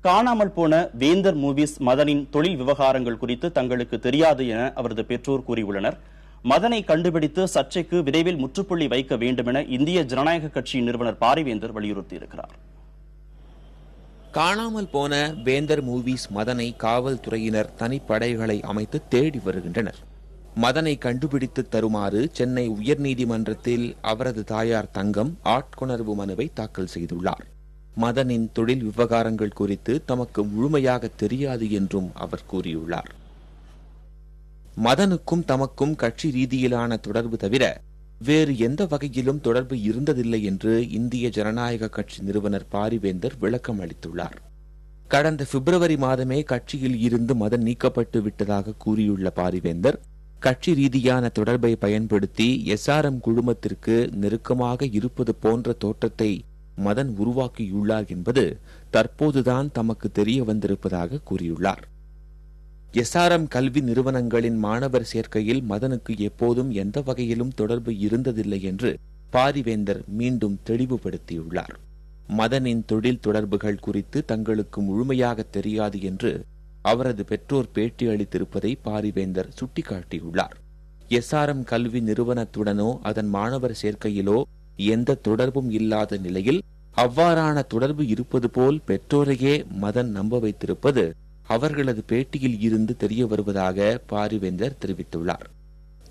காணாமல் போன வேந்தர் மூவிஸ் மதனின் தொழில் விவகாரங்கள் குறித்து தங்களுக்கு தெரியாது என அவரது பெற்றோர் கூறியுள்ளனர். மதனை கண்டுபிடித்து சர்ச்சைக்கு விரைவில் முற்றுப்புள்ளி வைக்க வேண்டும் என இந்திய ஜனநாயக கட்சியின் நிறுவனர் பாரிவேந்தர் வலியுறுத்தியிருக்கிறார். காணாமல் போன வேந்தர் மூவிஸ் மதனை காவல்துறையினர் தனிப்படைகளை அமைத்து தேடி வருகின்றனர். மதனை கண்டுபிடித்து தருமாறு சென்னை உயர்நீதிமன்றத்தில் அவரது தாயார் தங்கம் ஆட்கொணர்வு மனுவை தாக்கல் செய்துள்ளார். மதனின் தொழில் விவகாரங்கள் குறித்து தமக்கு முழுமையாக தெரியாது என்றும் அவர் கூறியுள்ளார். மதனுக்கும் தமக்கும் கட்சி ரீதியிலான தொடர்பு தவிர வேறு எந்த வகையிலும் தொடர்பு இருந்ததில்லை என்று இந்திய ஜனநாயக கட்சி நிறுவனர் பாரிவேந்தர் விளக்கம் அளித்துள்ளார். கடந்த பிப்ரவரி மாதமே கட்சியில் இருந்து மதன் நீக்கப்பட்டு விட்டதாக கூறியுள்ள பாரிவேந்தர், கட்சி ரீதியான தொடர்பை பயன்படுத்தி SRM குழுமத்திற்கு நெருக்கமாக இருப்பது போன்ற தோற்றத்தை மதன் உருவாக்கியுள்ளார் என்பது தற்போதுதான் தமக்கு தெரிய வந்திருப்பதாக கூறியுள்ளார். SRM கல்வி நிறுவனங்களின் மாணவர் சேர்க்கையில் மதனுக்கு எப்போதும் எந்த வகையிலும் தொடர்பு இருந்ததில்லை என்று பாரிவேந்தர் மீண்டும் தெளிவுபடுத்தியுள்ளார். மதனின் தொழில் தொடர்புகள் குறித்து தங்களுக்கு முழுமையாக தெரியாது என்று அவரது பெற்றோர் பேட்டி அளித்திருப்பதை பாரிவேந்தர் சுட்டிக்காட்டியுள்ளார். SRM கல்வி நிறுவனத்துடனோ அதன் மாணவர் சேர்க்கையிலோ எந்த தொடர்பும் இல்லாத நிலையில் அவ்வாறான தொடர்பு இருப்பது போல் பெற்றோரையே மதன் நம்ப வைத்திருப்பது அவர்களது பேட்டியில் இருந்து தெரிய வருவதாக பாரிவேந்தர் தெரிவித்துள்ளார்.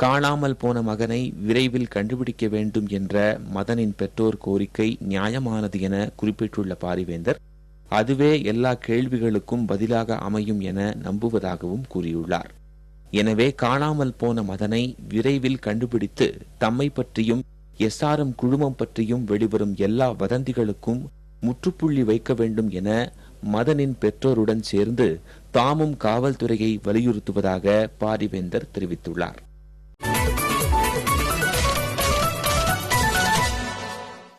காணாமல் போன மகனை விரைவில் கண்டுபிடிக்க வேண்டும் என்ற மதனின் பெற்றோர் கோரிக்கை நியாயமானது என குறிப்பிட்டுள்ள பாரிவேந்தர், அதுவே எல்லா கேள்விகளுக்கும் பதிலாக அமையும் என நம்புவதாகவும் கூறியுள்ளார். எனவே காணாமல் போன மதனை விரைவில் கண்டுபிடித்து தம்மை பற்றியும் SRM குழுமம் பற்றியும் வெளிவரும் எல்லா வதந்திகளுக்கும் முற்றுப்புள்ளி வைக்க வேண்டும் என மதனின் பெற்றோருடன் சேர்ந்து தாமும் காவல்துறையை வலியுறுத்துவதாக பாரிவேந்தர் தெரிவித்துள்ளார்.